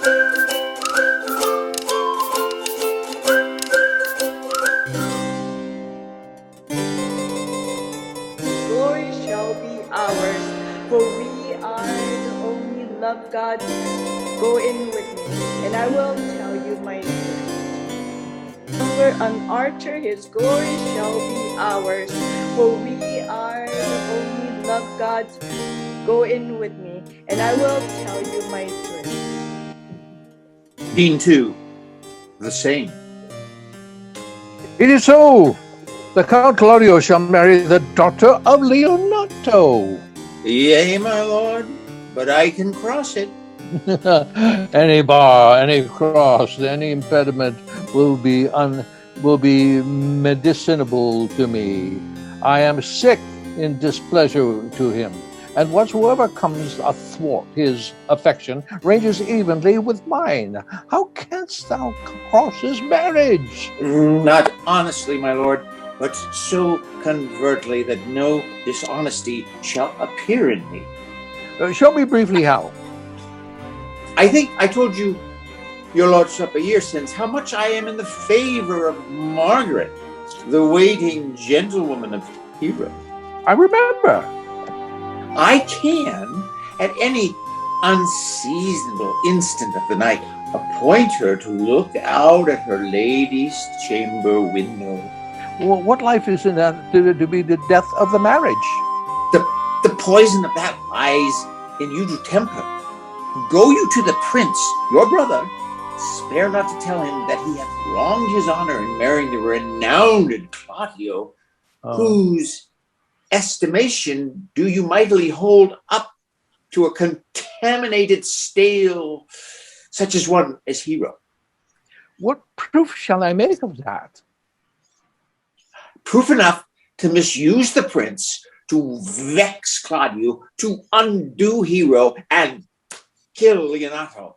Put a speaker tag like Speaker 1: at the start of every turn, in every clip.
Speaker 1: Glory shall be ours, for we are the only love gods. Go in with me, and I will tell you my truth. For an archer, his glory shall be ours, for we are the only love gods. Go in with me, and I will tell you my truth.
Speaker 2: Scene 2, the same.
Speaker 3: It is so. The Count Claudio shall marry the daughter of Leonato.
Speaker 2: Yea, my lord, but I can cross it.
Speaker 3: Any bar, any cross, any impediment will be medicinable to me. I am sick in displeasure to him, and whatsoever comes athwart his affection ranges evenly with mine. How canst thou cross his marriage?
Speaker 2: Not honestly, my lord, but so covertly that no dishonesty shall appear in me.
Speaker 3: Show me briefly how.
Speaker 2: I think I told you, your lordship, a year since, how much I am in the favor of Margaret, the waiting gentlewoman of Hero.
Speaker 3: I remember.
Speaker 2: I can, at any unseasonable instant of the night, appoint her to look out at her lady's chamber window.
Speaker 3: Well, what life is in that to be the death of the marriage?
Speaker 2: The poison of that lies in you to temper. Go you to the prince, your brother, spare not to tell him that he hath wronged his honor in marrying the renowned Claudio, whose estimation do you mightily hold up to a contaminated stale, such as one as Hero.
Speaker 3: What proof shall I make of that?
Speaker 2: Proof enough to misuse the prince, to vex Claudio, to undo Hero, and kill Leonato.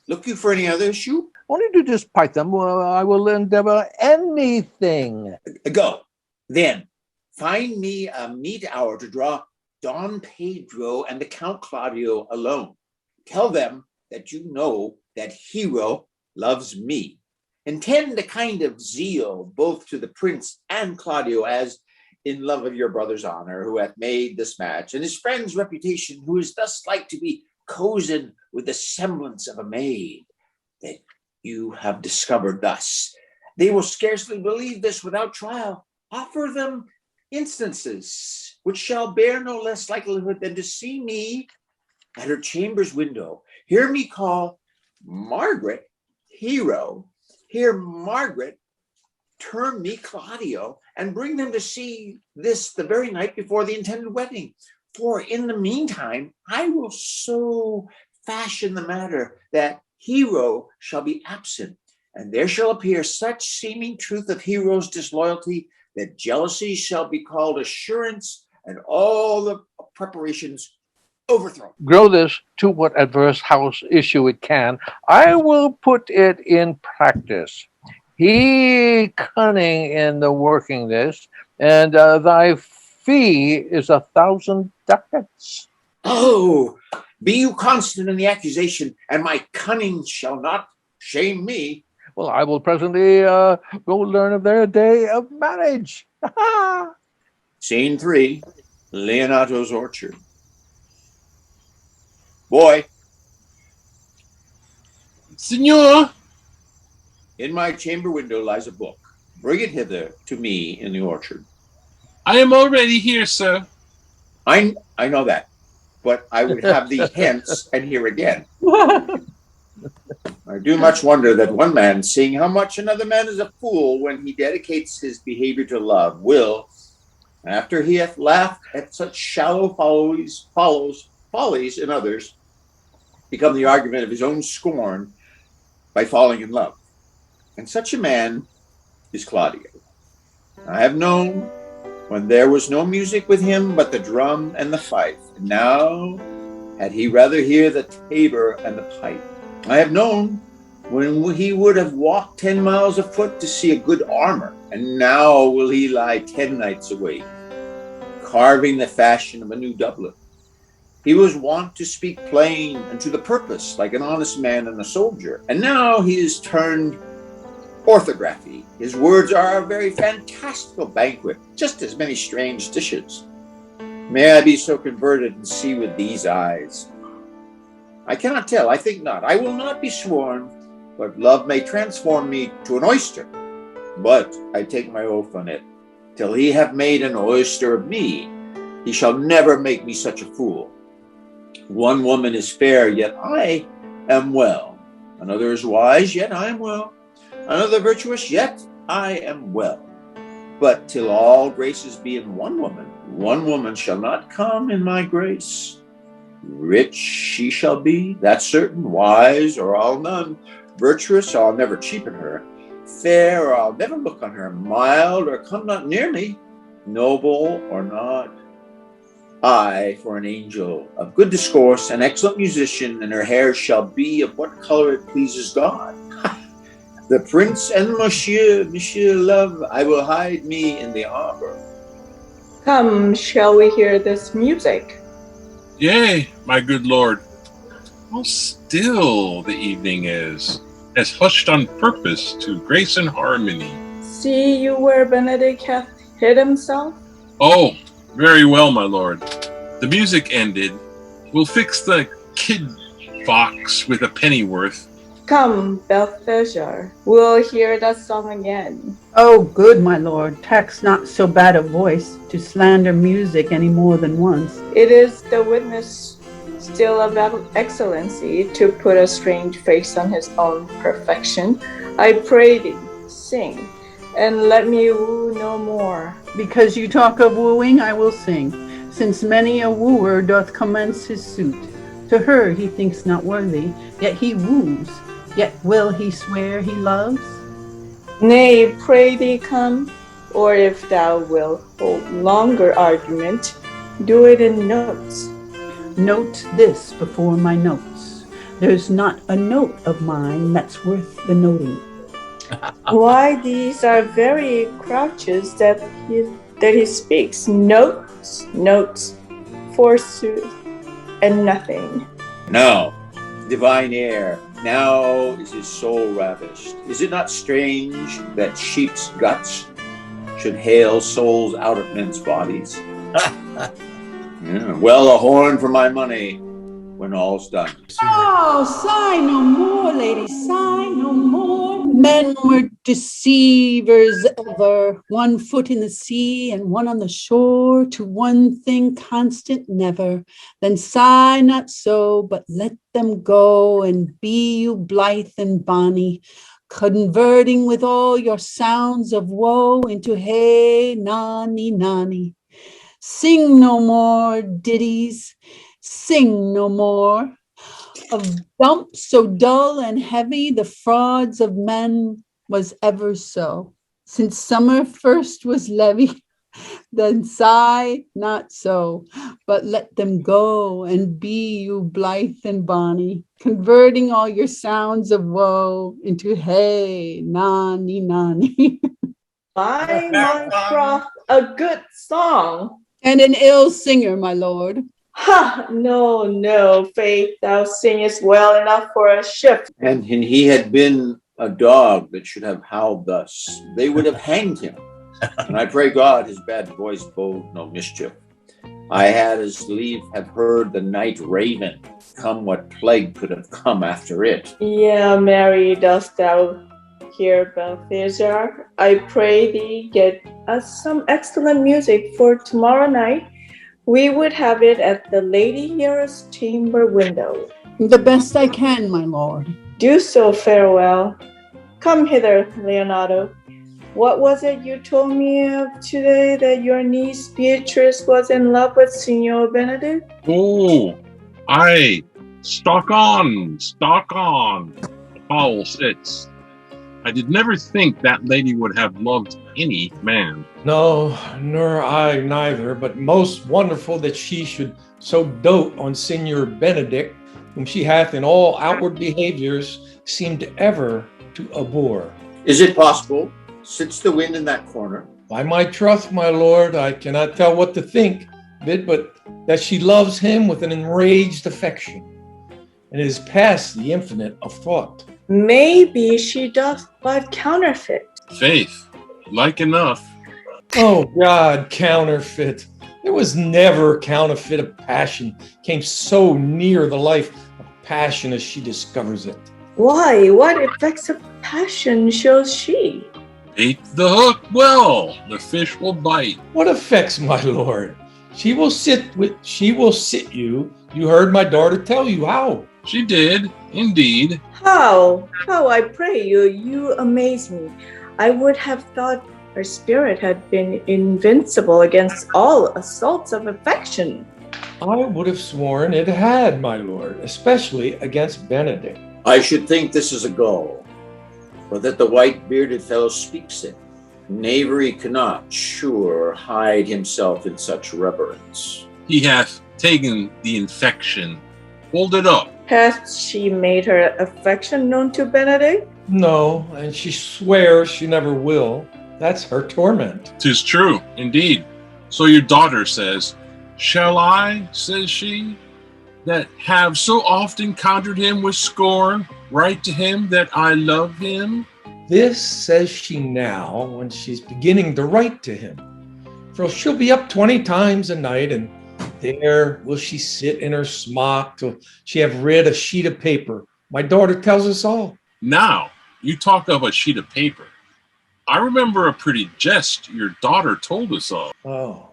Speaker 2: Look you for any other issue?
Speaker 3: Only to despite them, I will endeavor anything.
Speaker 2: Go. Then, find me a meet hour to draw Don Pedro and the Count Claudio alone. Tell them that you know that Hero loves me. Intend a kind of zeal both to the prince and Claudio, as in love of your brother's honor, who hath made this match, and his friend's reputation, who is thus like to be cozened with the semblance of a maid, that you have discovered thus. They will scarcely believe this without trial. Offer them instances which shall bear no less likelihood than to see me at her chamber's window. Hear me call Margaret Hero. Hear Margaret term me Claudio, and bring them to see this the very night before the intended wedding. For in the meantime, I will so fashion the matter that Hero shall be absent, and there shall appear such seeming truth of Hero's disloyalty that jealousy shall be called assurance, and all the preparations overthrown.
Speaker 3: Grow this to what adverse house issue it can. I will put it in practice. He cunning in the working this, and thy fee is 1,000 ducats.
Speaker 2: Oh, be you constant in the accusation, and my cunning shall not shame me.
Speaker 3: Well, I will presently go learn of their day of marriage.
Speaker 2: Scene 3, Leonato's orchard. Boy.
Speaker 4: Signor.
Speaker 2: In my chamber window lies a book. Bring it hither to me in the orchard.
Speaker 4: I am already here, sir.
Speaker 2: I know that, but I would have thee hence and here again. I do much wonder that one man, seeing how much another man is a fool when he dedicates his behavior to love, will, after he hath laughed at such shallow follies in others, become the argument of his own scorn by falling in love. And such a man is Claudio. I have known when there was no music with him but the drum and the fife, and now had he rather hear the tabor and the pipe. I have known when he would have walked 10 miles afoot to see a good armor, and now will he lie 10 nights awake, carving the fashion of a new doublet. He was wont to speak plain and to the purpose, like an honest man and a soldier. And now he is turned orthography. His words are a very fantastical banquet, just as many strange dishes. May I be so converted and see with these eyes. I cannot tell, I think not. I will not be sworn, but love may transform me to an oyster. But I take my oath on it, till he have made an oyster of me, he shall never make me such a fool. One woman is fair, yet I am well. Another is wise, yet I am well. Another virtuous, yet I am well. But till all graces be in one woman shall not come in my grace. Rich she shall be, that's certain. Wise, or I'll none. Virtuous, or I'll never cheapen her. Fair, or I'll never look on her. Mild, or come not near me. Noble, or not. I, for an angel of good discourse, an excellent musician, and her hair shall be of what color it pleases God. The prince and monsieur love, I will hide me in the arbor.
Speaker 1: Come, shall we hear this music?
Speaker 4: Yea, my good lord. How still the evening is, as hushed on purpose to grace and harmony.
Speaker 1: See you where Benedict hath hid himself?
Speaker 4: Oh, very well, my lord. The music ended. We'll fix the kid fox with a pennyworth.
Speaker 1: Come, Balthazar, we'll hear that song again.
Speaker 5: Oh, good, my lord, tax not so bad a voice to slander music any more than once.
Speaker 1: It is the witness still of excellency to put a strange face on his own perfection. I pray thee, sing, and let me woo no more.
Speaker 5: Because you talk of wooing, I will sing, since many a wooer doth commence his suit. To her he thinks not worthy, yet he woos. Yet will he swear he loves?
Speaker 1: Nay, pray thee come, or if thou wilt hold longer argument, do it in notes.
Speaker 5: Note this before my notes. There's not a note of mine that's worth the noting.
Speaker 1: Why, these are very crouches that he speaks. Notes, forsooth, and nothing.
Speaker 2: Now, divine air, now is his soul ravished. Is it not strange that sheep's guts should hale souls out of men's bodies? Yeah, well, a horn for my money when all's done.
Speaker 5: Oh, sigh no more, lady, sigh no more. Men were deceivers ever, one foot in the sea and one on the shore, to one thing constant never. Then sigh not so, but let them go, and be you blithe and bonny, converting with all your sounds of woe into hey, nani, nani. Sing no more ditties, sing no more of dumps so dull and heavy, the frauds of men was ever so. Since summer first was levy, then sigh not so, but let them go, and be you blithe and bonny, converting all your sounds of woe into hey, nani, nani.
Speaker 1: My troth, a good song.
Speaker 5: And an ill singer, my lord.
Speaker 1: Ha! No, faith, thou singest well enough for a ship.
Speaker 2: And he had been a dog that should have howled thus, they would have hanged him. And I pray God his bad voice bode no mischief. I had as lief have heard the night raven, come what plague could have come after it.
Speaker 1: Yeah, Mary, dost thou hear, Balthazar? I pray thee get us some excellent music for tomorrow night. We would have it at the Lady Hero's chamber window.
Speaker 5: The best I can, my lord.
Speaker 1: Do so, farewell. Come hither, Leonardo. What was it you told me of today, that your niece Beatrice was in love with Signor Benedict?
Speaker 4: Oh, aye. Stalk on. Foul sits. I did never think that lady would have loved any man.
Speaker 6: No, nor I neither, but most wonderful that she should so dote on Signor Benedict, whom she hath in all outward behaviors seemed ever to abhor.
Speaker 2: Is it possible? Sits the wind in that corner?
Speaker 6: By my troth, my lord, I cannot tell what to think, bit, but that she loves him with an enraged affection, and is past the infinite of thought.
Speaker 1: Maybe she doth but counterfeit.
Speaker 4: Faith, like enough.
Speaker 6: Oh God, counterfeit. There was never counterfeit of passion came so near the life of passion as she discovers it.
Speaker 1: Why, what effects of passion shows she?
Speaker 4: Bait the hook well, the fish will bite.
Speaker 6: What effects, my lord? She will sit you. You heard my daughter tell you how.
Speaker 4: She did, indeed.
Speaker 1: How, I pray you, you amaze me. I would have thought her spirit had been invincible against all assaults of affection.
Speaker 6: I would have sworn it had, my lord, especially against Benedict.
Speaker 2: I should think this is a gull, or that the white-bearded fellow speaks it. Knavery cannot, sure, hide himself in such reverence.
Speaker 4: He hath taken the infection. Hold it up.
Speaker 1: Hath she made her affection known to Benedict?
Speaker 6: No, and she swears she never will. That's her torment.
Speaker 4: 'Tis true, indeed. So your daughter says, "Shall I," says she, "that have so often conjured him with scorn, write to him that I love him?"
Speaker 6: This says she now when she's beginning to write to him. For she'll be up 20 times a night, and there will she sit in her smock till she have read a sheet of paper. My daughter tells us all.
Speaker 4: Now, you talk of a sheet of paper. I remember a pretty jest your daughter told us of.
Speaker 6: Oh,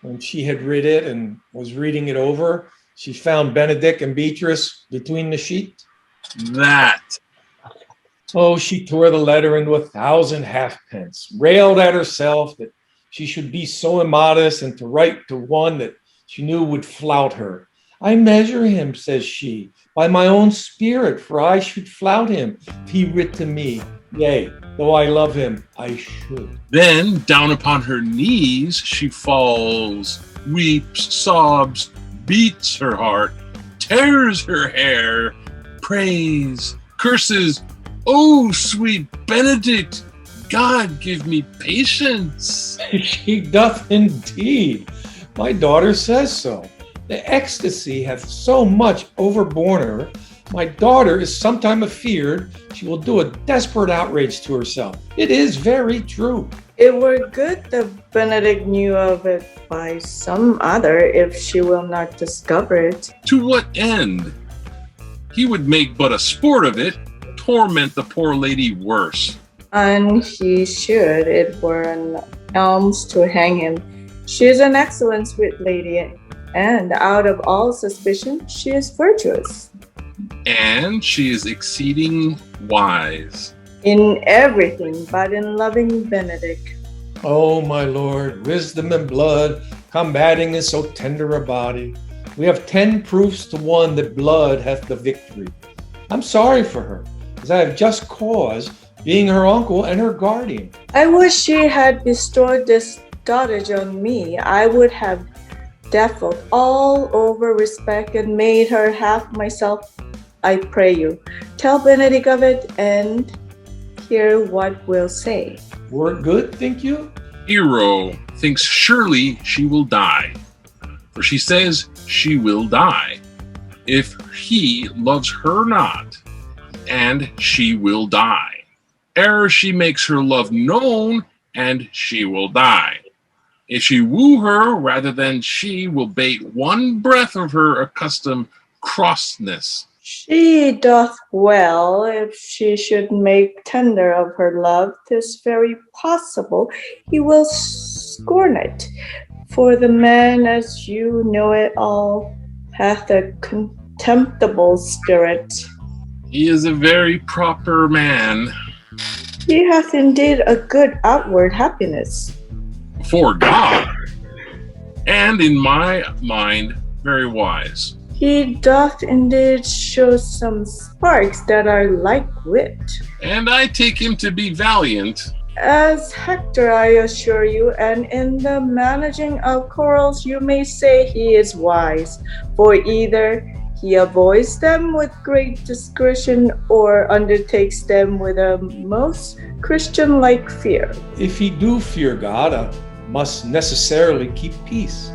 Speaker 6: when she had read it and was reading it over, she found Benedict and Beatrice between the sheets.
Speaker 4: That.
Speaker 6: Oh, she tore the letter into 1,000 halfpence, railed at herself that she should be so immodest and to write to one that she knew would flout her. I measure him, says she, by my own spirit, for I should flout him if he writ to me. Yea, though I love him, I should.
Speaker 4: Then, down upon her knees, she falls, weeps, sobs, beats her heart, tears her hair, prays, curses, "Oh, sweet Benedict, God give me patience."
Speaker 6: She doth indeed. My daughter says so. The ecstasy hath so much overborne her. My daughter is sometime afeard she will do a desperate outrage to herself. It is very true.
Speaker 1: It were good that Benedict knew of it by some other, if she will not discover it.
Speaker 4: To what end? He would make but a sport of it, torment the poor lady worse.
Speaker 1: And he should, it were an alms to hang him. She is an excellent sweet lady, and out of all suspicion, she is virtuous.
Speaker 4: And she is exceeding wise.
Speaker 1: In everything but in loving Benedict.
Speaker 6: Oh, my Lord, wisdom and blood combating in so tender a body. We have 10 proofs to 1 that blood hath the victory. I'm sorry for her, as I have just cause, being her uncle and her guardian.
Speaker 1: I wish she had bestowed this dotage on me. I would have defiled all over respect and made her half myself. I pray you, tell Benedict of it and hear what we'll say.
Speaker 6: Were it good, think you?
Speaker 4: Hero thinks surely she will die, for she says she will die, if he loves her not, and she will die. Ere she makes her love known, and she will die. If she woo her rather than she will bate one breath of her accustomed crossness.
Speaker 1: She doth well if she should make tender of her love. 'Tis very possible he will scorn it. For the man, as you know it all, hath a contemptible spirit.
Speaker 4: He is a very proper man.
Speaker 1: He hath indeed a good outward happiness.
Speaker 4: Before God, and in my mind, very wise.
Speaker 1: He doth indeed show some sparks that are like wit.
Speaker 4: And I take him to be valiant.
Speaker 1: As Hector, I assure you, and in the managing of quarrels you may say he is wise, for either he avoids them with great discretion or undertakes them with a most Christian-like fear.
Speaker 6: If he do fear God, must necessarily keep peace.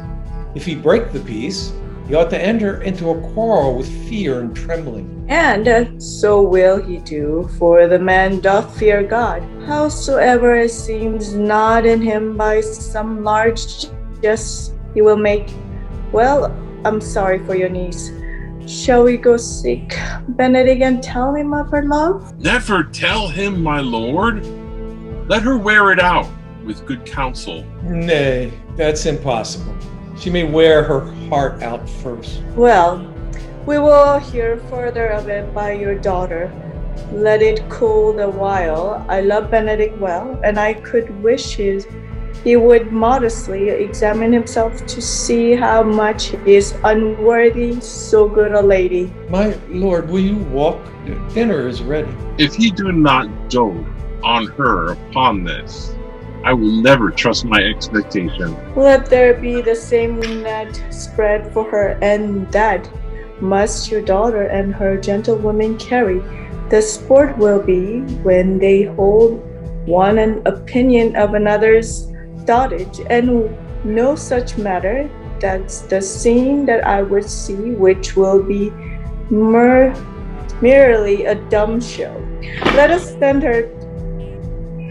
Speaker 6: If he break the peace, he ought to enter into a quarrel with fear and trembling.
Speaker 1: And so will he do, for the man doth fear God. Howsoever it seems not in him by some large jest he will make. Well, I'm sorry for your niece. Shall we go seek Benedict and tell him of her love?
Speaker 4: Never tell him, my lord. Let her wear it out with good counsel.
Speaker 6: Nay, that's impossible. She may wear her heart out first.
Speaker 1: Well, we will hear further of it by your daughter. Let it cool the while. I love Benedict well, and I could wish he would modestly examine himself to see how much he is unworthy so good a lady.
Speaker 6: My lord, will you walk? Dinner is ready.
Speaker 4: If he do not dote on her upon this, I will never trust my expectation.
Speaker 1: Let there be the same net spread for her, and that must your daughter and her gentlewoman carry. The sport will be when they hold one an opinion of another's dotage, and no such matter. That's the scene that I would see, which will be merely a dumb show. Let us send her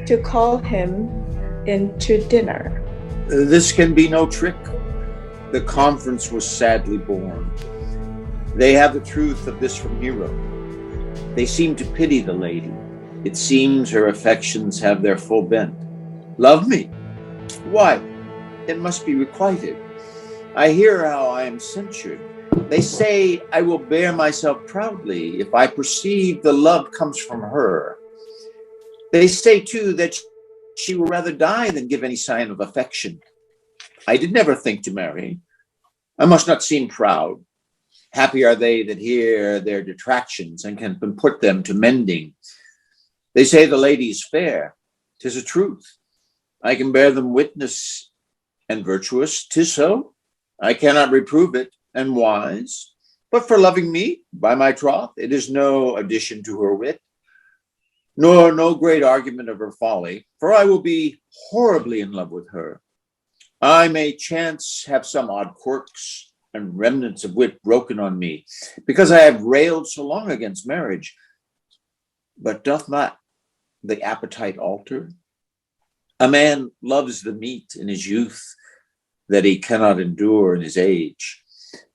Speaker 1: to call him into dinner.
Speaker 2: This can be no trick. The conference was sadly born. They have the truth of this from Hero. They seem to pity the lady. It seems her affections have their full bent. Love me? Why, it must be requited. I hear how I am censured. They say I will bear myself proudly if I perceive the love comes from her. They say too that she will rather die than give any sign of affection. I did never think to marry. I must not seem proud. Happy are they that hear their detractions and can put them to mending. They say the lady is fair. 'Tis a truth. I can bear them witness, and virtuous. 'Tis so. I cannot reprove it, and wise. But for loving me, by my troth, it is no addition to her wit, nor no great argument of her folly, for I will be horribly in love with her. I may chance have some odd quirks and remnants of wit broken on me, because I have railed so long against marriage. But doth not the appetite alter? A man loves the meat in his youth that he cannot endure in his age.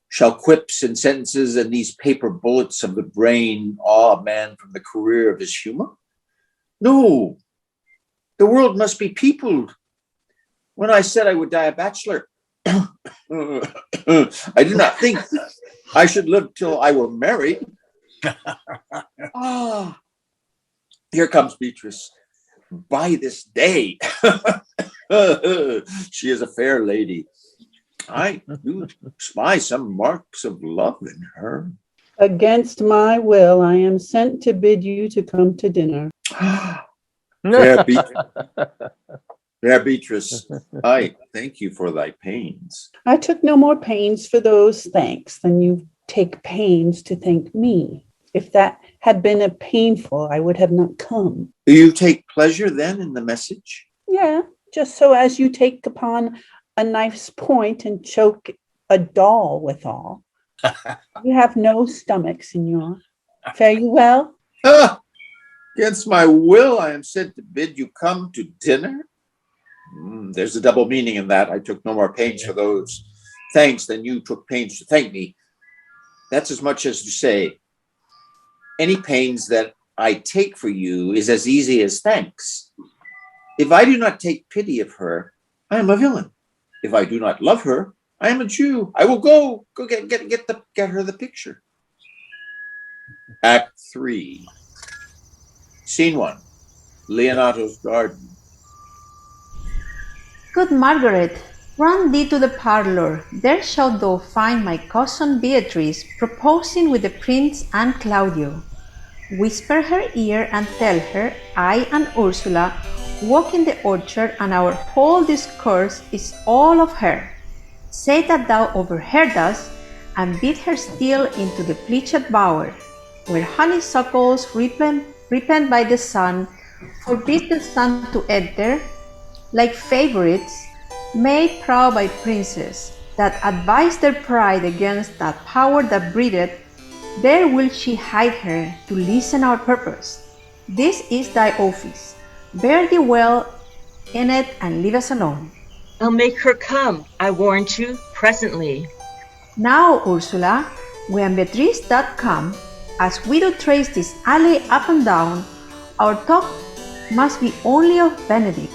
Speaker 2: Shall quips and sentences and these paper bullets of the brain awe a man from the career of his humor? No, the world must be peopled. When I said I would die a bachelor, I did not think I should live till I were married. Ah, here comes Beatrice. By this day, she is a fair lady. I do spy some marks of love in her.
Speaker 5: Against my will, I am sent to bid you to come to dinner.
Speaker 2: Fair Beatrice, I thank you for thy pains.
Speaker 5: I took no more pains for those thanks than you take pains to thank me. If that had been a painful, I would have not come.
Speaker 2: Do you take pleasure then in the message?
Speaker 5: Yeah, just so as you take upon a knife's point and choke a doll withal. You have no stomach, Signor. Fare you well?
Speaker 2: Ah, against my will, I am sent to bid you come to dinner. There's a double meaning in that. I took no more pains for those thanks than you took pains to thank me. That's as much as to say, any pains that I take for you is as easy as thanks. If I do not take pity of her, I am a villain. If I do not love her, I am a Jew. I will go get her the picture. Act 3. Scene 1. Leonato's garden.
Speaker 7: Good Margaret, run thee to the parlour. There shalt thou find my cousin Beatrice proposing with the Prince and Claudio. Whisper her ear and tell her I and Ursula walk in the orchard, and our whole discourse is all of her. Say that thou overheard us, and bid her steal into the pleached bower, where honeysuckles ripened by the sun forbid the sun to enter, like favourites made proud by princes, that advise their pride against that power that breedeth, there will she hide her to listen our purpose. This is thy office. Bear thee well in it and leave us alone.
Speaker 8: I'll make her come, I warrant you, presently.
Speaker 7: Now, Ursula, when Beatrice doth come, as we do trace this alley up and down, our talk must be only of Benedict.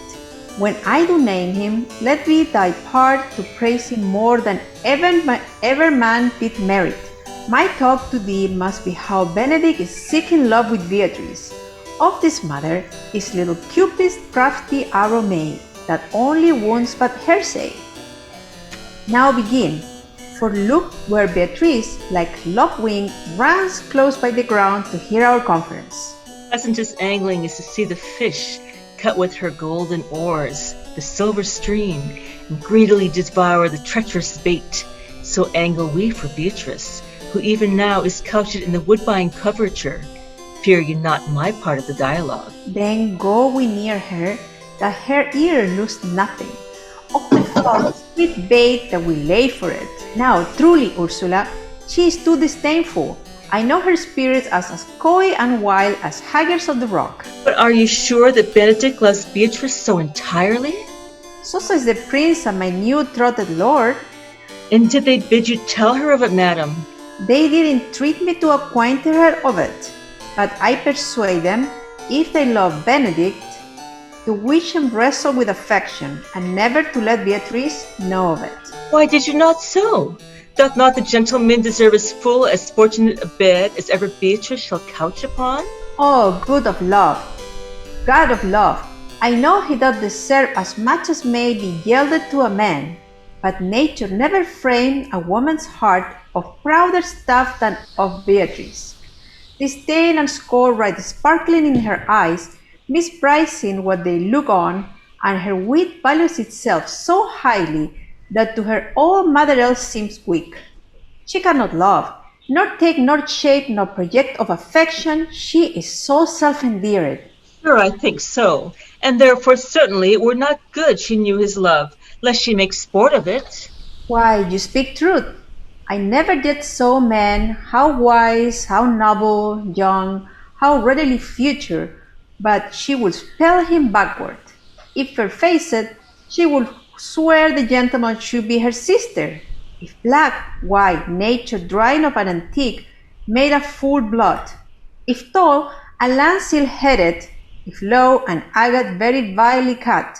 Speaker 7: When I do name him, let be thy part to praise him more than ever man did merit. My talk to thee must be how Benedict is seeking love with Beatrice. Of this matter is little Cupid's crafty arrow made, that only wounds but hearsay. Now begin, for look where Beatrice, like love-wing, runs close by the ground to hear our conference.
Speaker 8: Pleasantest angling is to see the fish cut with her golden oars, the silver stream, and greedily devour the treacherous bait. So angle we for Beatrice, who even now is couched in the woodbine coverture. Fear ye not my part of the dialogue.
Speaker 7: Then go we near her, that her ear lose nothing of the false sweet bait that we lay for it. Now truly, Ursula, she is too disdainful. I know her spirits as coy and wild as haggers of the rock.
Speaker 8: But are you sure that Benedict loves Beatrice so entirely?
Speaker 7: So says the prince and my new-trotted lord.
Speaker 8: And did they bid you tell her of it, madam?
Speaker 7: They did entreat me to acquaint her of it, but I persuade them, if they love Benedict, to wish him wrestle with affection, and never to let Beatrice know of it.
Speaker 8: Why did you not so? Doth not the gentleman deserve as full as fortunate a bed as ever Beatrice shall couch upon?
Speaker 7: Oh, good of love, God of love, I know he doth deserve as much as may be yielded to a man, but nature never framed a woman's heart of prouder stuff than of Beatrice. Disdain and scorn right sparkling in her eyes, misprizing what they look on, and her wit values itself so highly that to her all matter else seems weak. She cannot love, nor take nor shape nor project of affection, she is so self-endeared.
Speaker 8: Sure, I think so, and therefore certainly it were not good she knew his love, lest she make sport of it.
Speaker 7: Why, you speak truth. I never yet saw man, how wise, how noble, young, how readily future, but she will spell him backward. If fair-faced, she will swear the gentleman should be her sister. If black, why, nature drawing of an antique, made a full blood. If tall, a lance ill-headed. If low, an agate very vilely cut.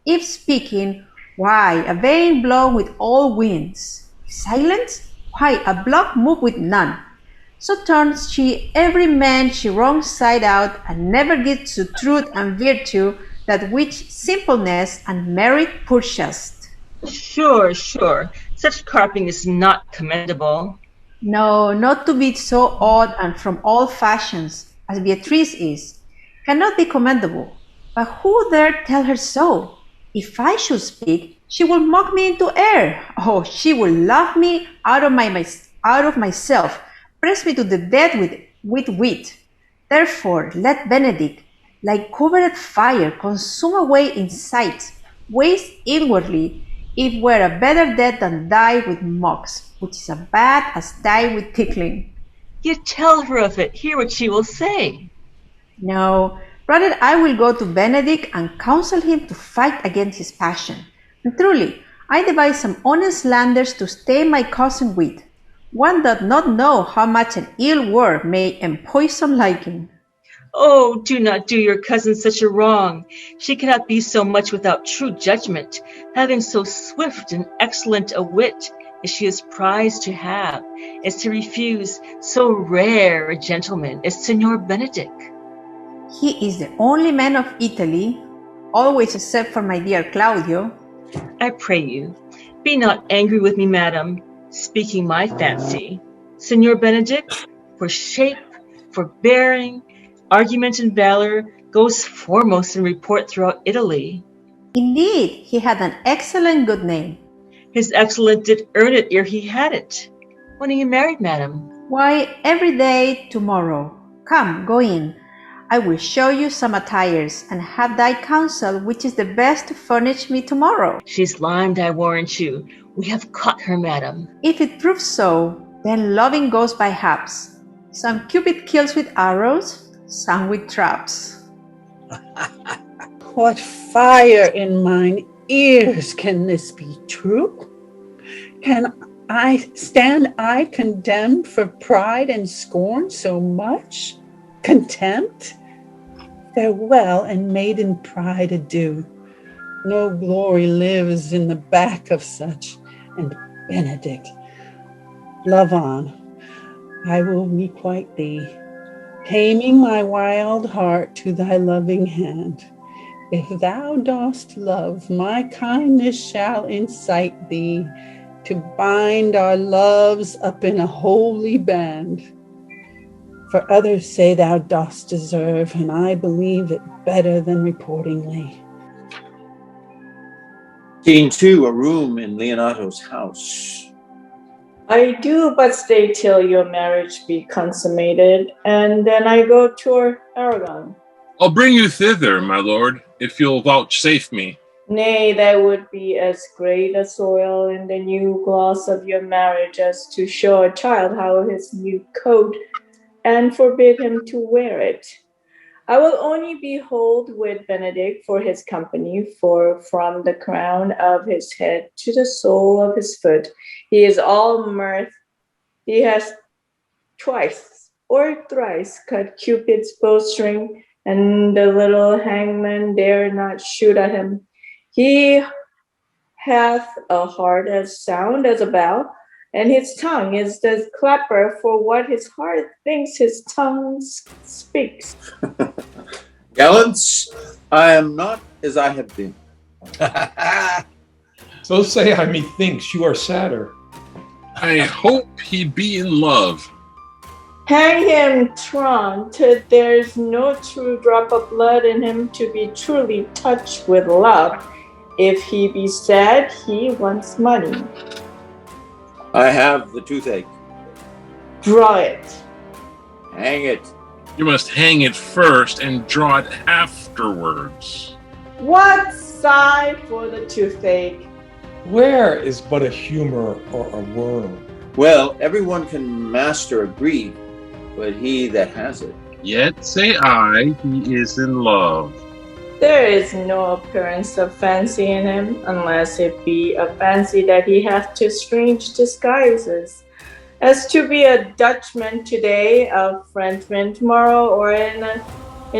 Speaker 7: If speaking, why, a vein blown with all winds. If silent, why, a block moved with none. So turns she every man she wrongs side out, and never gets to truth and virtue that which simpleness and merit purchased.
Speaker 8: Sure, such carping is not commendable.
Speaker 7: No, not to be so odd and from all fashions, as Beatrice is, cannot be commendable. But who dare tell her so? If I should speak, she will mock me into air. Oh, she will laugh me out of myself, press me to the death with wit. Therefore, let Benedict, like covered fire, consume away in sight, waste inwardly, if were a better death than die with mocks, which is as bad as die with tickling.
Speaker 8: Yet tell her of it, hear what she will say.
Speaker 7: No, rather I will go to Benedict and counsel him to fight against his passion. And truly, I devise some honest slanders to stay my cousin with. One doth not know how much an ill word may empoison liking.
Speaker 8: Oh, do not do your cousin such a wrong. She cannot be so much without true judgment, having so swift and excellent a wit as she is prized to have, as to refuse so rare a gentleman as Signor Benedict.
Speaker 7: He is the only man of Italy, always except for my dear Claudio.
Speaker 8: I pray you, be not angry with me, madam, speaking my fancy. Signor Benedict, for shape, for bearing, argument and valor, goes foremost in report throughout Italy.
Speaker 7: Indeed, he had an excellent good name.
Speaker 8: His excellence did earn it ere he had it. When are you married, madam?
Speaker 7: Why, every day tomorrow. Come, go in. I will show you some attires, and have thy counsel which is the best to furnish me tomorrow.
Speaker 8: She's limed, I warrant you. We have caught her, madam.
Speaker 7: If it proves so, then loving goes by halves. Some Cupid kills with arrows, some with traps.
Speaker 5: What fire in mine ears! Can this be true? Can I condemned for pride and scorn so much? Contempt? Farewell, and maiden pride adieu. No glory lives in the back of such. And Benedict, love on, I will requite thee, taming my wild heart to thy loving hand. If thou dost love, my kindness shall incite thee to bind our loves up in a holy band. For others say thou dost deserve, and I believe it better than reportingly.
Speaker 2: Scene 2, a room in Leonato's house.
Speaker 1: I do but stay till your marriage be consummated, and then I go to Aragon.
Speaker 4: I'll bring you thither, my lord, if you'll vouchsafe me.
Speaker 1: Nay, that would be as great a soil in the new gloss of your marriage as to show a child how his new coat, and forbid him to wear it. I will only behold with Benedict for his company, for from the crown of his head to the sole of his foot, he is all mirth. He has twice or thrice cut Cupid's bowstring, and the little hangman dare not shoot at him. He hath a heart as sound as a bell, and his tongue is the clapper for what his heart thinks his tongue speaks.
Speaker 2: Gallants, I am not as I have been.
Speaker 6: So say I methinks you are sadder.
Speaker 4: I hope he be in love.
Speaker 1: Hang him, Tron, till there's no true drop of blood in him to be truly touched with love. If he be sad, he wants money.
Speaker 2: I have the toothache.
Speaker 1: Draw it.
Speaker 2: Hang it.
Speaker 4: You must hang it first and draw it afterwards.
Speaker 1: What sigh for the toothache?
Speaker 6: Where is but a humor or a worm?
Speaker 2: Well, everyone can master a grief, but he that has it.
Speaker 4: Yet say I, he is in love.
Speaker 1: There is no appearance of fancy in him, unless it be a fancy that he hath two strange disguises, as to be a Dutchman today, a Frenchman tomorrow, or in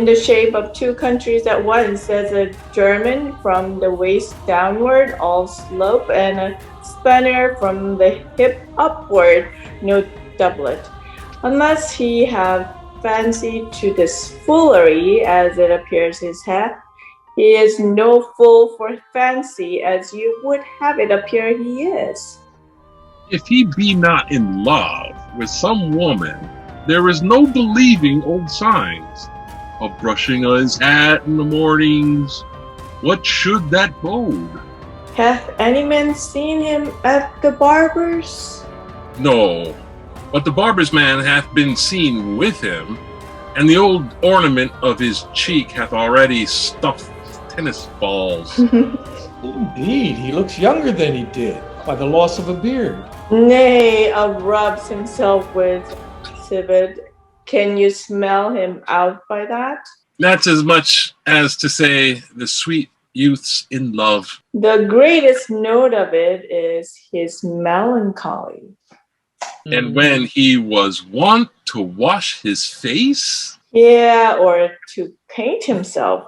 Speaker 1: the shape of two countries at once, as a German from the waist downward, all slope, and a Spaniard from the hip upward, no doublet. Unless he have fancy to this foolery, as it appears his hath, he is no fool for fancy, as you would have it appear he is.
Speaker 4: If he be not in love with some woman, there is no believing old signs. A brushing of his hat in the mornings, what should that bode?
Speaker 1: Hath any man seen him at the barber's?
Speaker 4: No, but the barber's man hath been seen with him, and the old ornament of his cheek hath already stuffed tennis balls.
Speaker 6: Indeed, he looks younger than he did, by the loss of a beard.
Speaker 1: Nay, rubs himself with civet. Can you smell him out by that?
Speaker 4: That's as much as to say the sweet youth's in love.
Speaker 1: The greatest note of it is his melancholy.
Speaker 4: And when he was wont to wash his face?
Speaker 1: Yeah, or to paint himself,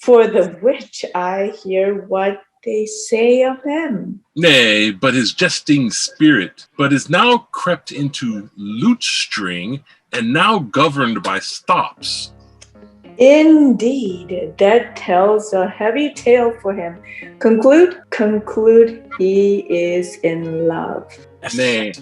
Speaker 1: for the which I hear what they say of him.
Speaker 4: Nay, but his jesting spirit, but is now crept into lute string, and now governed by stops.
Speaker 1: Indeed, that tells a heavy tale for him. Conclude, he is in love.
Speaker 4: Nay,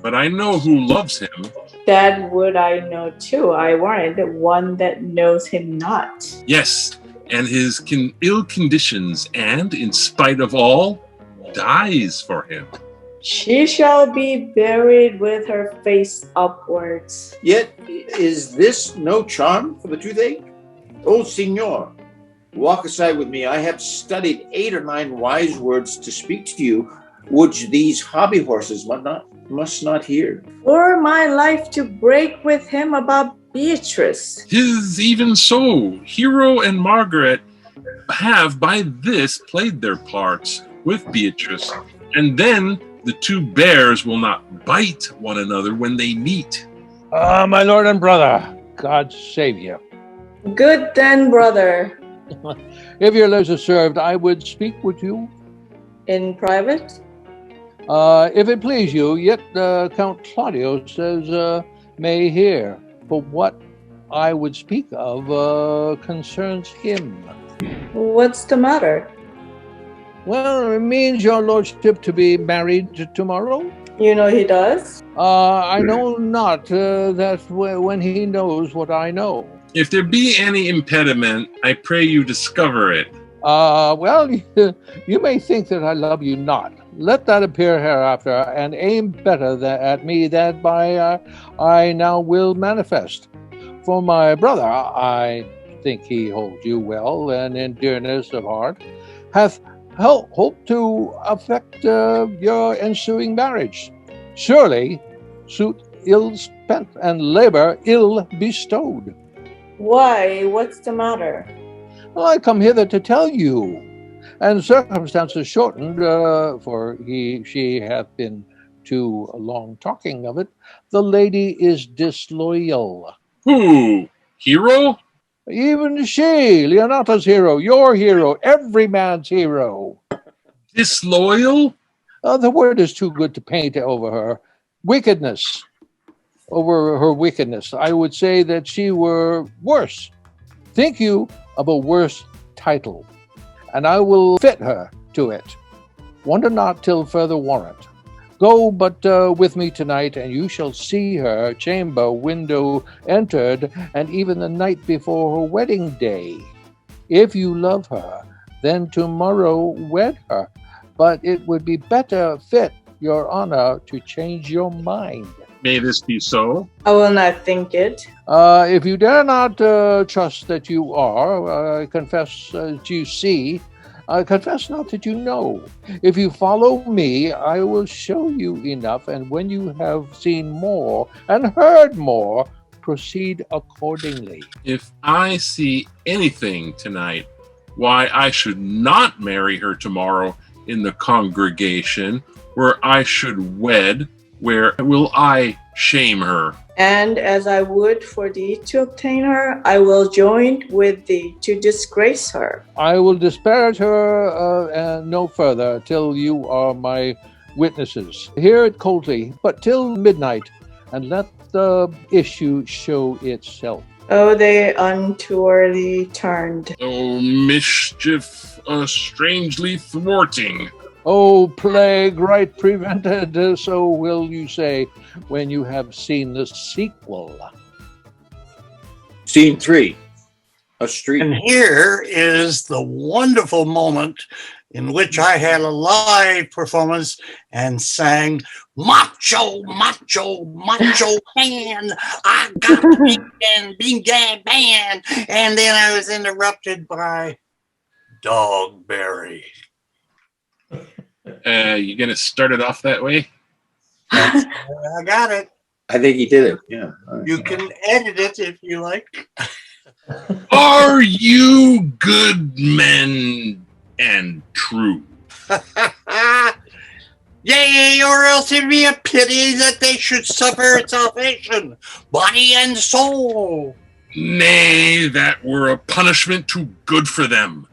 Speaker 4: but I know who loves him.
Speaker 1: That would I know too, I warrant, one that knows him not.
Speaker 4: Yes, and his ill conditions, and in spite of all, dies for him.
Speaker 1: She shall be buried with her face upwards.
Speaker 2: Yet is this no charm for the toothache? Oh, Signor, walk aside with me. I have studied 8 or 9 wise words to speak to you, which these hobby horses must not hear.
Speaker 1: For my life to break with him about Beatrice.
Speaker 4: 'Tis even so. Hero and Margaret have by this played their parts with Beatrice, and then the two bears will not bite one another when they meet.
Speaker 3: My lord and brother, God save you.
Speaker 1: Good then, brother.
Speaker 3: If your leisure served, I would speak with you.
Speaker 1: In private?
Speaker 3: If it please you, yet Count Claudio says may hear, for what I would speak of concerns him.
Speaker 1: What's the matter?
Speaker 3: Well, it means your lordship to be married tomorrow.
Speaker 1: You know he does?
Speaker 3: I know not that when he knows what I know.
Speaker 4: If there be any impediment, I pray you discover it.
Speaker 3: Well, you may think that I love you not. Let that appear hereafter, and aim better at me than by I now will manifest. For my brother, I think he holds you well, and in dearness of heart, hath hoped to effect your ensuing marriage. Surely, suit ill spent and labor ill bestowed.
Speaker 1: Why? What's the matter?
Speaker 3: Well, I come hither to tell you, and circumstances shortened, for she hath been too long talking of it. The lady is disloyal.
Speaker 4: Who? Hero?
Speaker 3: Even she, Leonato's hero, your hero, every man's hero.
Speaker 4: Disloyal?
Speaker 3: The word is too good to paint over her. Wickedness. Over her wickedness. I would say that she were worse. Think you of a worse title, and I will fit her to it. Wonder not till further warrant. Go but with me tonight, and you shall see her chamber window entered, and even the night before her wedding day. If you love her, then tomorrow wed her, but it would be better fit your honor to change your mind.
Speaker 4: May this be so?
Speaker 1: I will not think it.
Speaker 3: If you dare not trust that you are, confess that you see, confess not that you know. If you follow me, I will show you enough, and when you have seen more and heard more, proceed accordingly.
Speaker 4: If I see anything tonight, why I should not marry her tomorrow in the congregation, where I should wed, where will I shame her?
Speaker 1: And as I would for thee to obtain her, I will join with thee to disgrace her.
Speaker 3: I will disparage her no further till you are my witnesses. Hear it coldly, but till midnight, and let the issue show itself.
Speaker 1: Oh, they untowardly turned.
Speaker 4: Oh, mischief strangely thwarting.
Speaker 3: Oh, plague right prevented, so will you say when you have seen the sequel.
Speaker 2: Scene 3, a street.
Speaker 9: And here is the wonderful moment in which I had a live performance and sang Macho, Macho, Macho Man. I got the big band. And then I was interrupted by Dogberry.
Speaker 4: You gonna start it off that way?
Speaker 9: I got it.
Speaker 2: I think he did it, yeah.
Speaker 9: You can edit it if you like.
Speaker 4: Are you good men and true?
Speaker 9: Yea, or else it be a pity that they should suffer salvation, body and soul.
Speaker 4: Nay, that were a punishment too good for them.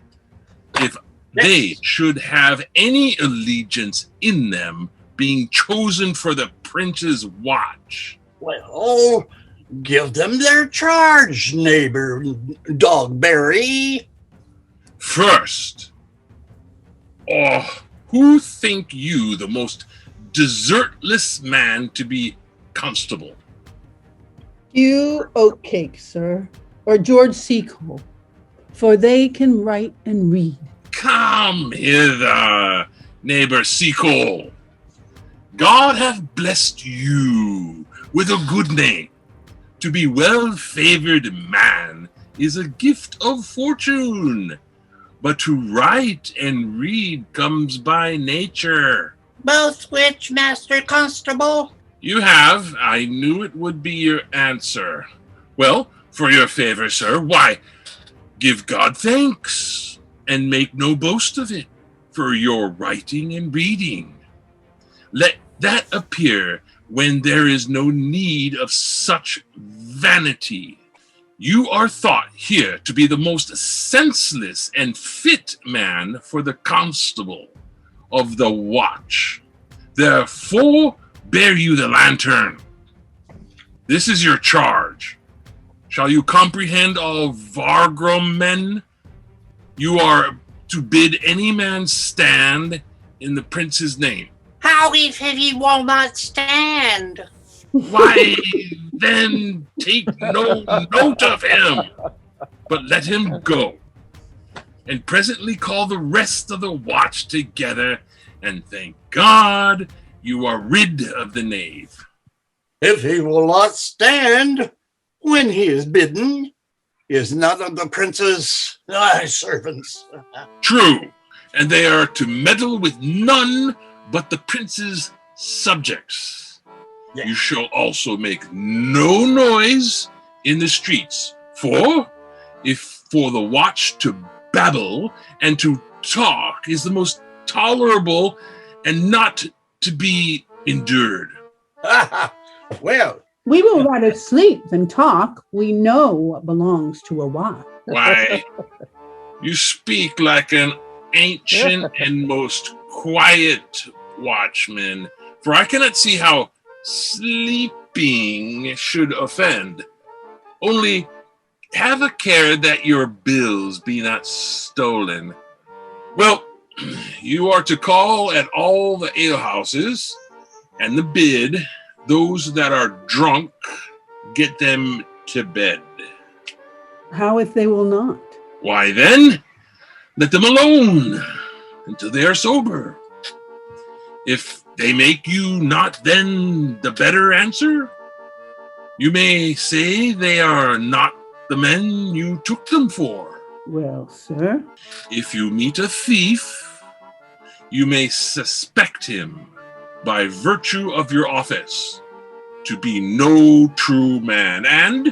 Speaker 4: If they should have any allegiance in them, being chosen for the prince's watch.
Speaker 9: Well, give them their charge, neighbor Dogberry.
Speaker 4: First, who think you the most desertless man to be constable?
Speaker 5: Hugh Oatcake, sir, or George Seacole, for they can write and read.
Speaker 4: Come hither, neighbor Seacole. God hath blessed you with a good name. To be well-favored man is a gift of fortune, but to write and read comes by nature.
Speaker 9: Both which, Master Constable?
Speaker 4: You have. I knew it would be your answer. Well, for your favor, sir, why, give God thanks, and make no boast of it, for your writing and reading. Let that appear when there is no need of such vanity. You are thought here to be the most senseless and fit man for the constable of the watch. Therefore, bear you the lantern. This is your charge. Shall you comprehend all Vargrum men? You are to bid any man stand in the prince's name.
Speaker 9: How if he will not stand?
Speaker 4: Why, then take no note of him, but let him go. And presently call the rest of the watch together, and thank God you are rid of the knave.
Speaker 9: If he will not stand when he is bidden, is none of the prince's servants.
Speaker 4: True, and they are to meddle with none but the prince's subjects.
Speaker 9: Yeah.
Speaker 4: You shall also make no noise in the streets, for if for the watch to babble and to talk is the most tolerable and not to be endured.
Speaker 9: Well,
Speaker 5: We will rather sleep than talk. We know what belongs to a watch.
Speaker 4: Why, you speak like an ancient and most quiet watchman, for I cannot see how sleeping should offend. Only have a care that your bills be not stolen. Well, you are to call at all the alehouses, and the bid those that are drunk, get them to bed.
Speaker 5: How if they will not?
Speaker 4: Why then, let them alone until they are sober. If they make you not then the better answer, you may say they are not the men you took them for.
Speaker 5: Well, sir.
Speaker 4: If you meet a thief, you may suspect him by virtue of your office to be no true man, and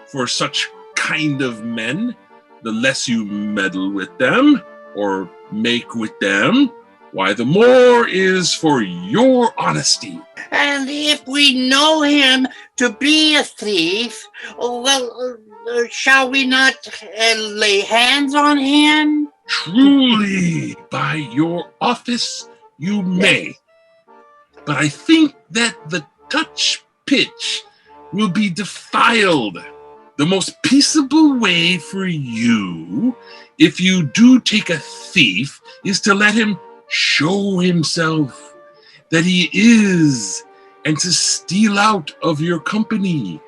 Speaker 4: for such kind of men, the less you meddle with them or make with them, why the more is for your honesty.
Speaker 9: and if we know him to be a thief, shall we not lay hands on him?
Speaker 4: Truly, by your office you may, but I think that the touch pitch will be defiled. The most peaceable way for you, if you do take a thief, is to let him show himself that he is, and to steal out of your company.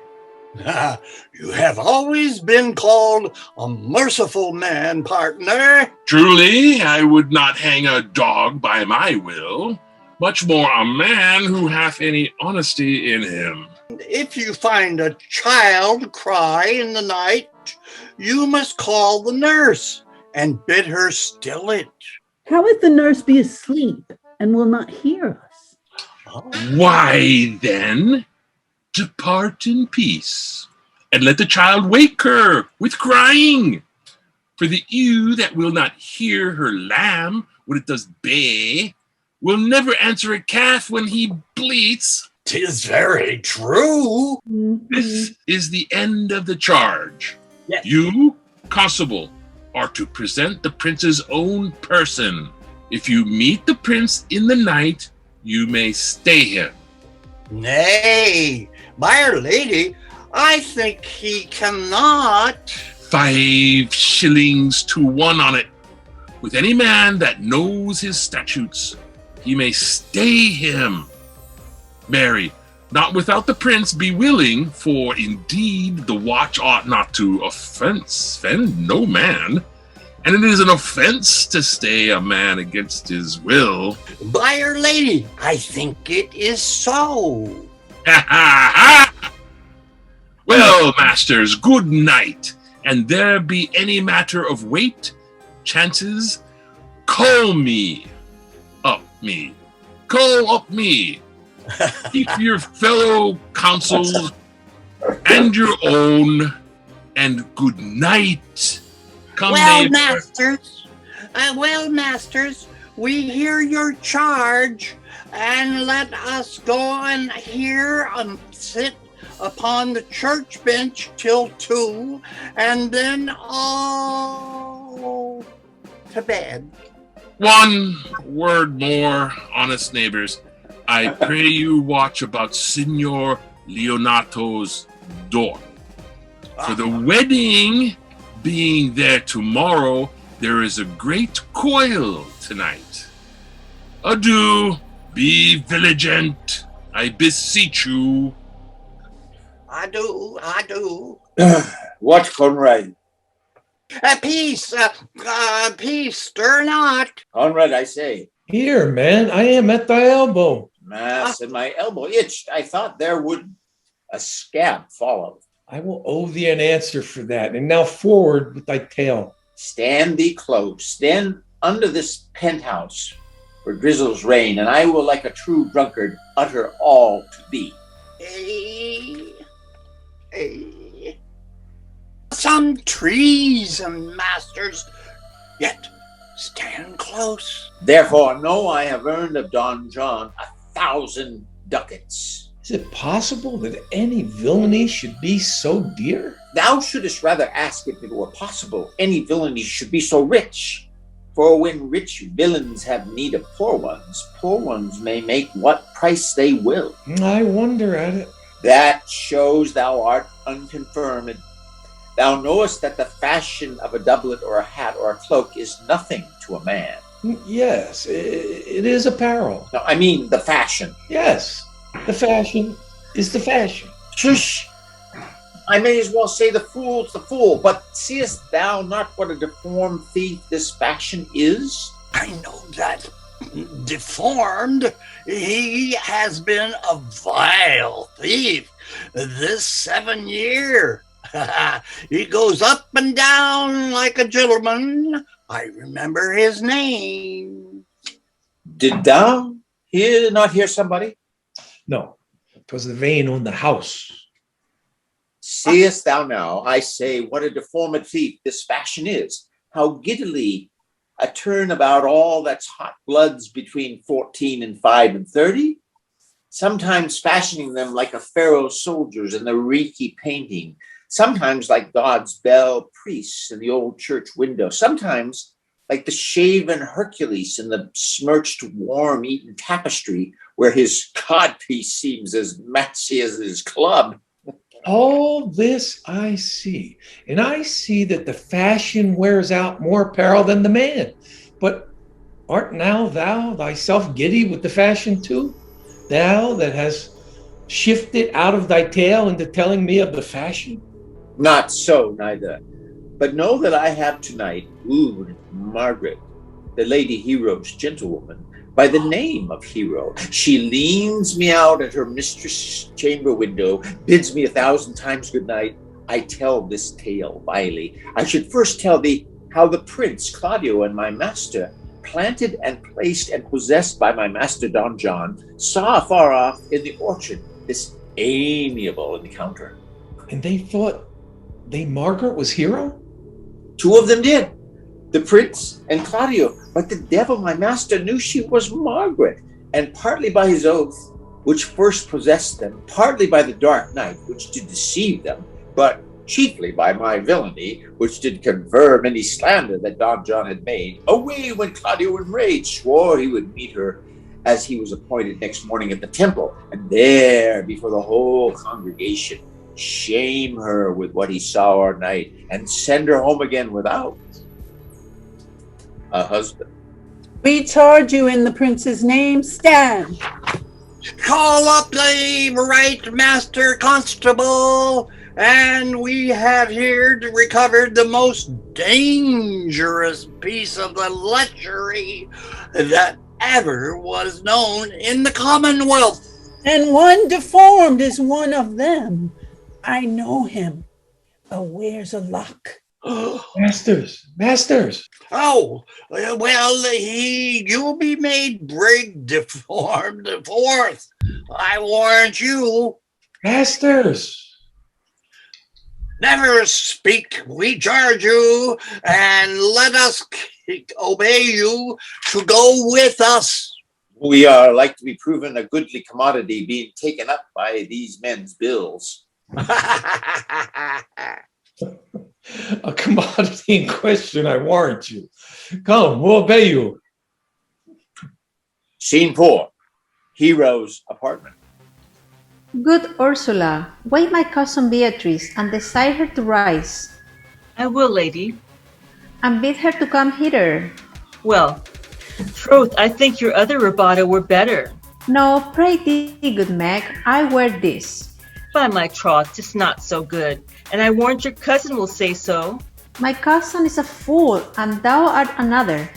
Speaker 9: You have always been called a merciful man, partner.
Speaker 4: Truly, I would not hang a dog by my will, much more a man who hath any honesty in him.
Speaker 9: If you find a child cry in the night, you must call the nurse and bid her still it.
Speaker 5: How if the nurse be asleep and will not hear us?
Speaker 4: Why then, depart in peace, and let the child wake her with crying. For the ewe that will not hear her lamb when it does bay, will never answer a calf when he bleats.
Speaker 9: 'Tis very true.
Speaker 4: This is the end of the charge.
Speaker 9: Yes.
Speaker 4: You, constable, are to present the prince's own person. If you meet the prince in the night, you may stay him.
Speaker 9: Nay, my lady, I think he cannot.
Speaker 4: 5 shillings to 1 on it. With any man that knows his statutes, he may stay him. Marry, not without the prince be willing, for indeed the watch ought not to offend no man, and it is an offense to stay a man against his will.
Speaker 9: By Our Lady, I think it is so.
Speaker 4: Ha ha ha! Well, masters, good night. And there be any matter of weight, chances, call me up me. call up me. Keep your fellow counsels and your own, and good night. Come, neighbor.
Speaker 9: Masters, we hear your charge, and let us go and hear and sit upon the church bench till 2, and then all to bed.
Speaker 4: One word more, honest neighbors. I pray you watch about Signor Leonato's door. For the wedding being there tomorrow, there is a great coil tonight. Adieu, be vigilant, I beseech you.
Speaker 9: I do.
Speaker 2: What, Conrad?
Speaker 9: Peace, stir not.
Speaker 2: Conrad, I say.
Speaker 6: Here, man, I am at thy elbow.
Speaker 2: Mass, and my elbow itched. I thought there would a scab follow.
Speaker 6: I will owe thee an answer for that. And now forward with thy tale.
Speaker 2: Stand thee close. Stand under this penthouse where drizzles rain, and I will, like a true drunkard, utter all to thee.
Speaker 9: Some trees, masters, yet stand close.
Speaker 2: Therefore, know I have earned of Don John 1,000 ducats.
Speaker 6: Is it possible that any villainy should be so dear?
Speaker 2: Thou shouldest rather ask if it were possible any villainy should be so rich. For when rich villains have need of poor ones may make what price they will.
Speaker 6: I wonder at it.
Speaker 2: That shows thou art unconfirmed. Thou knowest that the fashion of a doublet or a hat or a cloak is nothing to a man.
Speaker 6: Yes, it is apparel.
Speaker 2: No, I mean the fashion.
Speaker 6: Yes, the fashion is the fashion.
Speaker 2: Shush! I may as well say the fool's the fool, but seest thou not what a deformed thief this fashion is?
Speaker 9: I know that. Deformed, he has been a vile thief this 7 year. He goes up and down like a gentleman. I remember his name.
Speaker 2: Did thou not hear somebody?
Speaker 6: No, 'twas the vein on the house.
Speaker 2: Seest thou now, I say, what a deformed thief this fashion is, how giddily a turn about all that's hot bloods between 14 and 5 and 30, sometimes fashioning them like a pharaoh's soldiers in the reeky painting, sometimes like God's bell priests in the old church window, sometimes like the shaven Hercules in the smirched, worm-eaten tapestry where his codpiece seems as matchy as his club.
Speaker 6: All this I see, and I see that the fashion wears out more apparel than the man. But art now thou thyself giddy with the fashion too? Thou that hast shifted out of thy tale into telling me of the fashion?
Speaker 2: Not so, neither. But know that I have tonight wooed Margaret, the Lady Hero's gentlewoman, by the name of Hero. She leans me out at her mistress' chamber window, bids me 1,000 times good night. I tell this tale vilely. I should first tell thee how the prince Claudio and my master, planted and placed and possessed by my master Don John, saw afar off in the orchard this amiable encounter.
Speaker 6: And they thought Margaret was Hero?
Speaker 2: 2 of them did, the prince and Claudio, but the devil, my master, knew she was Margaret, and partly by his oath, which first possessed them, partly by the dark night, which did deceive them, but chiefly by my villainy, which did confirm any slander that Don John had made, away went Claudio in rage, swore he would meet her as he was appointed next morning at the temple, and there, before the whole congregation, shame her with what he saw all night, and send her home again without a husband.
Speaker 5: We charge you in the prince's name, stand.
Speaker 9: Call up the right master constable, and we have here recovered the most dangerous piece of the lechery that ever was known in the Commonwealth.
Speaker 5: And one deformed is one of them. I know him, but wears a lock.
Speaker 6: Masters.
Speaker 9: Oh, well, you'll be made brig, deformed, forth. I warrant you.
Speaker 6: Masters.
Speaker 9: Never speak, we charge you, and let us obey you to go with us.
Speaker 2: We are like to be proven a goodly commodity being taken up by these men's bills.
Speaker 6: A commodity in question, I warrant you. Come, we'll obey you.
Speaker 2: Scene 4, Hero's apartment.
Speaker 7: Good Ursula, wake my cousin Beatrice and desire her to rise,
Speaker 8: I will, lady.
Speaker 7: and bid her to come hither.
Speaker 8: Well, troth, I think your other rebuttal were better.
Speaker 7: No, pray thee, good Meg, I wear this.
Speaker 8: By my troth, 'tis not so good, and I warrant your cousin will say so.
Speaker 7: My cousin is a fool, and thou art another.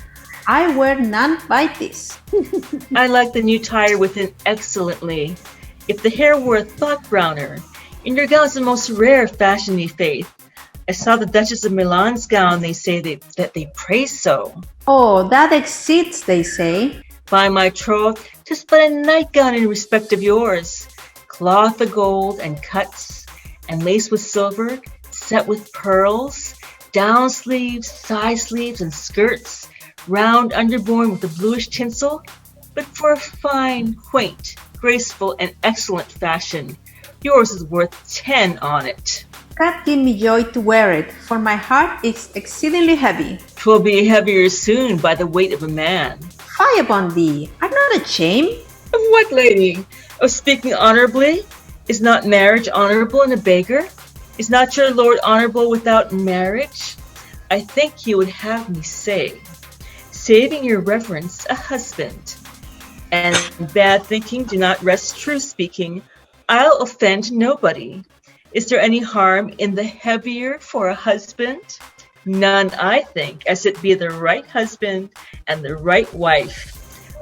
Speaker 7: I wear none by this.
Speaker 8: I like the new tire within excellently. If the hair were a thought browner, and your gown's the most rare fashion, me faith. I saw the Duchess of Milan's gown, they say that they praise so.
Speaker 7: Oh, that exceeds, they say.
Speaker 8: By my troth, 'tis but a nightgown in respect of yours. Cloth of gold and cuts, and lace with silver, set with pearls, down sleeves, side sleeves, and skirts, round underborne with a bluish tinsel, but for a fine, quaint, graceful, and excellent fashion. Yours is worth 10 on it.
Speaker 7: God give me joy to wear it, for my heart is exceedingly heavy.
Speaker 8: 'Twill be heavier soon by the weight of a man.
Speaker 7: Fie upon thee, art not ashamed?
Speaker 8: Of what, lady? Of speaking honorably? Is not marriage honorable in a beggar? Is not your lord honorable without marriage? I think you would have me say, saving your reverence, a husband. And bad thinking do not rest true speaking. I'll offend nobody. Is there any harm in the heavier for a husband? None, I think, as it be the right husband and the right wife.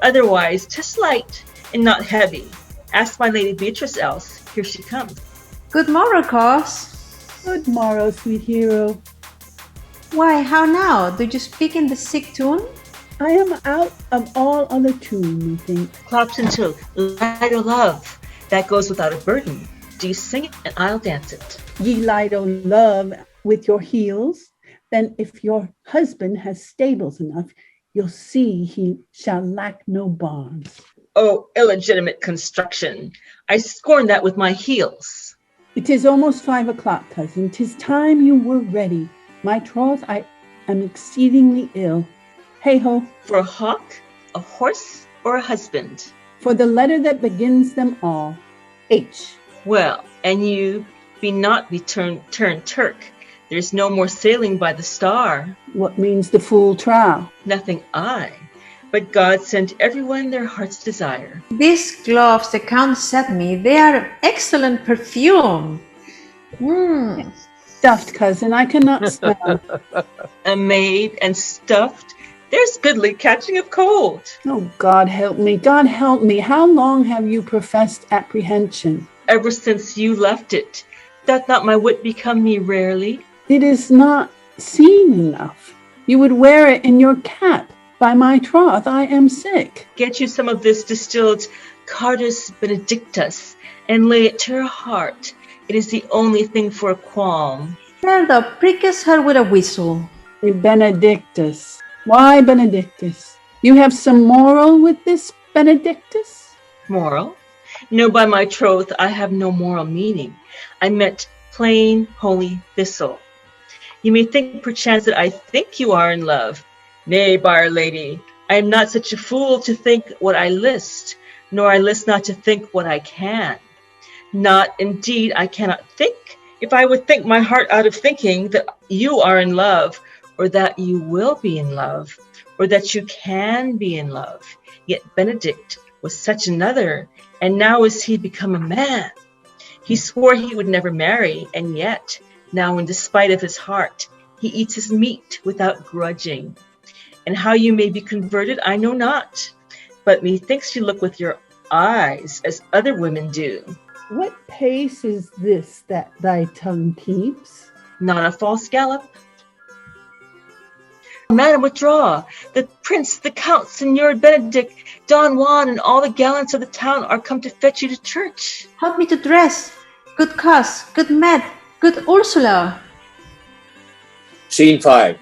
Speaker 8: Otherwise, 'tis light and not heavy. Ask my lady Beatrice else. Here she comes.
Speaker 7: Good morrow, coz.
Speaker 5: Good morrow, sweet hero.
Speaker 7: Why, how now? Do you speak in the sick tune?
Speaker 5: I am out of all other tune, methinks.
Speaker 8: Claps into Light o' Love. That goes without a burden. Do you sing it and I'll dance it.
Speaker 5: Ye light o' love with your heels, then if your husband has stables enough, you'll see he shall lack no barns.
Speaker 8: Oh, illegitimate construction. I scorn that with my heels.
Speaker 5: It is almost 5 o'clock, cousin. 'Tis time you were ready. My troth, I am exceedingly ill. Hey-ho.
Speaker 8: For a hawk, a horse, or a husband?
Speaker 5: For the letter that begins them all, H.
Speaker 8: Well, and you be turned Turk. There's no more sailing by the star.
Speaker 5: What means the fool trow?
Speaker 8: Nothing I, but God sent everyone their heart's desire.
Speaker 7: These gloves the Count sent me, they are of excellent perfume.
Speaker 5: Stuffed, cousin, I cannot smell.
Speaker 8: A maid and stuffed, there's goodly catching of cold.
Speaker 5: Oh, God help me, God help me. How long have you professed apprehension?
Speaker 8: Ever since you left it. Doth not my wit become me rarely?
Speaker 5: It is not seen enough. You would wear it in your cap. By my troth, I am sick.
Speaker 8: Get you some of this distilled Cardus Benedictus, and lay it to your heart. It is the only thing for a qualm.
Speaker 7: There thou prickest her with a whistle.
Speaker 5: A Benedictus. Why Benedictus? You have some moral with this Benedictus?
Speaker 8: Moral? No, by my troth, I have no moral meaning. I meant plain, holy thistle. You may think perchance that I think you are in love. Nay, by our lady, I am not such a fool to think what I list, nor I list not to think what I can. Not, indeed, I cannot think. If I would think my heart out of thinking that you are in love, or that you will be in love, or that you can be in love. Yet Benedict was such another, and now is he become a man. He swore he would never marry, and yet, now in despite of his heart, he eats his meat without grudging. And how you may be converted, I know not, but methinks you look with your eyes as other women do.
Speaker 5: What pace is this that thy tongue keeps?
Speaker 8: Not a false gallop, Madam, withdraw. The prince, the count, Signor Benedict, Don Juan, and all the gallants of the town are come to fetch you to church.
Speaker 7: Help me to dress. Good Cos, good Med, good Ursula.
Speaker 2: Scene 5.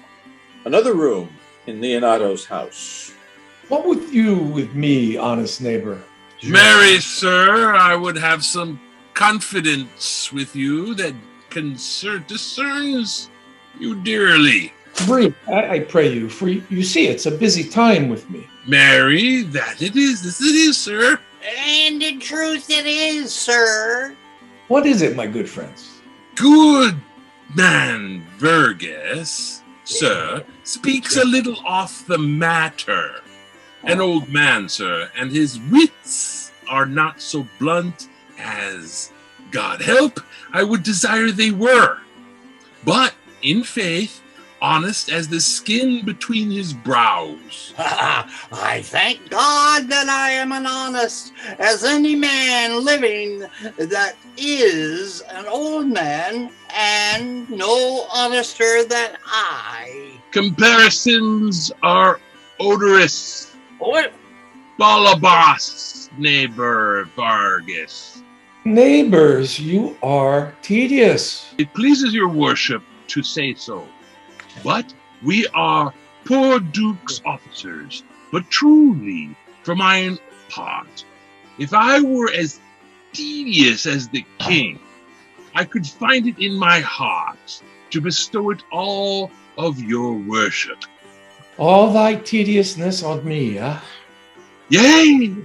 Speaker 2: Another room in Leonardo's house.
Speaker 6: What would you with me, honest neighbor?
Speaker 4: Marry, sir, I would have some confidence with you that discerns you dearly.
Speaker 6: Breathe, I pray you, for you see it's a busy time with me.
Speaker 4: Marry, that it is, this it is, sir.
Speaker 9: And in truth it is, sir.
Speaker 6: What is it, my good friends?
Speaker 4: Good man Verges, sir, speaks a little off the matter. An old man, sir, and his wits are not so blunt as, God help, I would desire they were. But, in faith, honest as the skin between his brows.
Speaker 9: I thank God that I am an honest as any man living that is an old man, and no honester than I.
Speaker 4: Comparisons are odorous.
Speaker 9: What?
Speaker 4: Balabas, neighbor Vargas.
Speaker 6: Neighbors, you are tedious.
Speaker 4: It pleases your worship to say so, but we are poor duke's officers. But truly, for mine part, if I were as tedious as the king, I could find it in my heart to bestow it all of your worship.
Speaker 6: All thy tediousness on me, huh?
Speaker 4: Yea,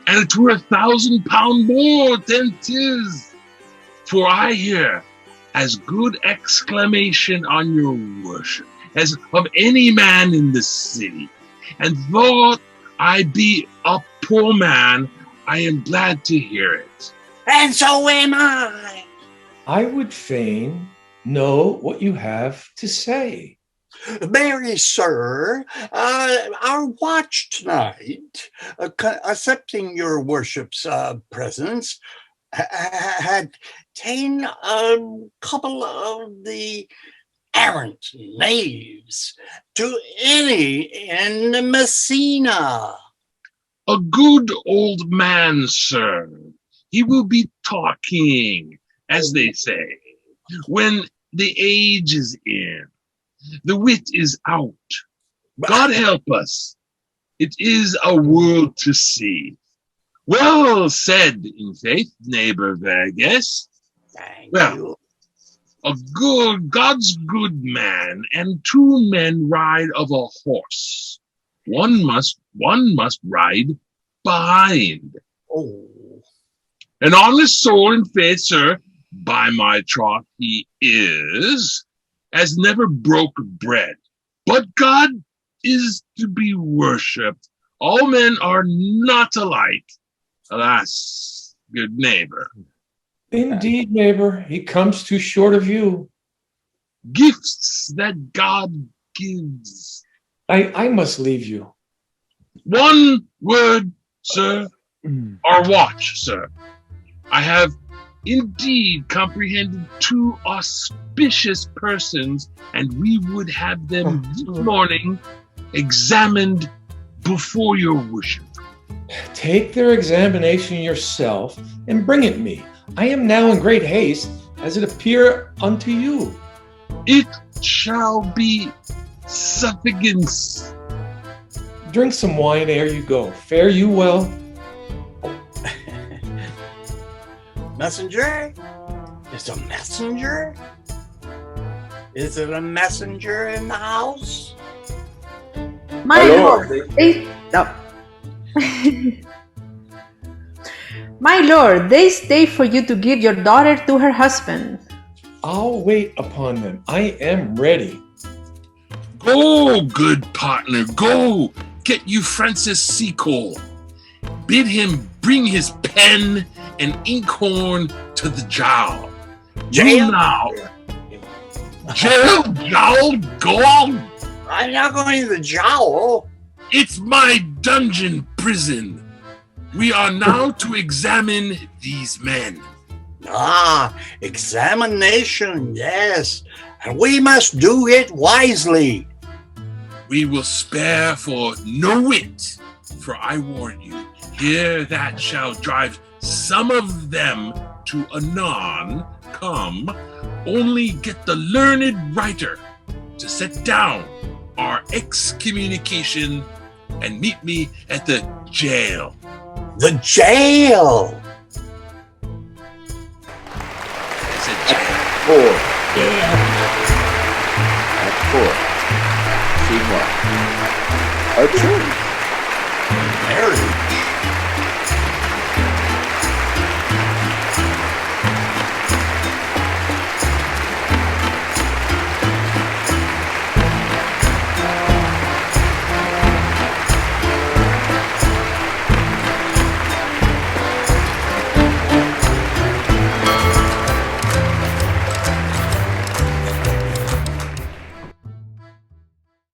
Speaker 4: and it were 1,000 pound more than 'tis. For I hear as good exclamation on your worship as of any man in the city. And though I be a poor man, I am glad to hear it.
Speaker 9: And so am I.
Speaker 6: I would fain know what you have to say.
Speaker 9: Marry, sir, our watch tonight, accepting your worship's presence, had ta'en a couple of the errant knaves to any in Messina.
Speaker 4: A good old man, sir. He will be talking, as they say, when the age is in. The wit is out. God help us. It is a world to see. Well said, in faith, neighbor Verges.
Speaker 9: Thank
Speaker 4: Well,
Speaker 9: you.
Speaker 4: God's good man, and 2 men ride of a horse. One must ride behind.
Speaker 9: Oh.
Speaker 4: An honest soul in faith, sir, by my troth he is, as never broke bread. But God is to be worshipped. All men are not alike. Alas, good neighbor.
Speaker 6: Indeed, neighbor, he comes too short of you.
Speaker 4: Gifts that God gives.
Speaker 6: I must leave you.
Speaker 4: One word, sir, or watch, sir. I have indeed comprehended 2 auspicious persons, and we would have them this morning examined before your worship.
Speaker 6: Take their examination yourself and bring it me. I am now in great haste, as it appear unto you.
Speaker 4: It shall be suffigance.
Speaker 6: Drink some wine ere you go. Fare you well.
Speaker 9: Messenger? It's a messenger? Is it a messenger in the house?
Speaker 7: My lord, my lord, they stay for you to give your daughter to her husband.
Speaker 6: I'll wait upon them. I am ready.
Speaker 4: Go, good partner, go. Get you Francis Seacole. Bid him bring his pen and inkhorn to the jowl.
Speaker 9: Jail?
Speaker 4: Now. Jail, jowl, go on.
Speaker 9: I'm not going to the jowl.
Speaker 4: It's my dungeon prison. We are now to examine these men.
Speaker 9: Ah, examination, yes. And we must do it wisely.
Speaker 4: We will spare for no wit, for I warn you, here that shall drive some of them to anon come, only get the learned writer to set down our excommunication and meet me at the jail.
Speaker 9: The jail.
Speaker 4: I said jail.
Speaker 2: 4.
Speaker 8: Yeah.
Speaker 2: Act 4. Scene 1. Archer.
Speaker 9: Marriage.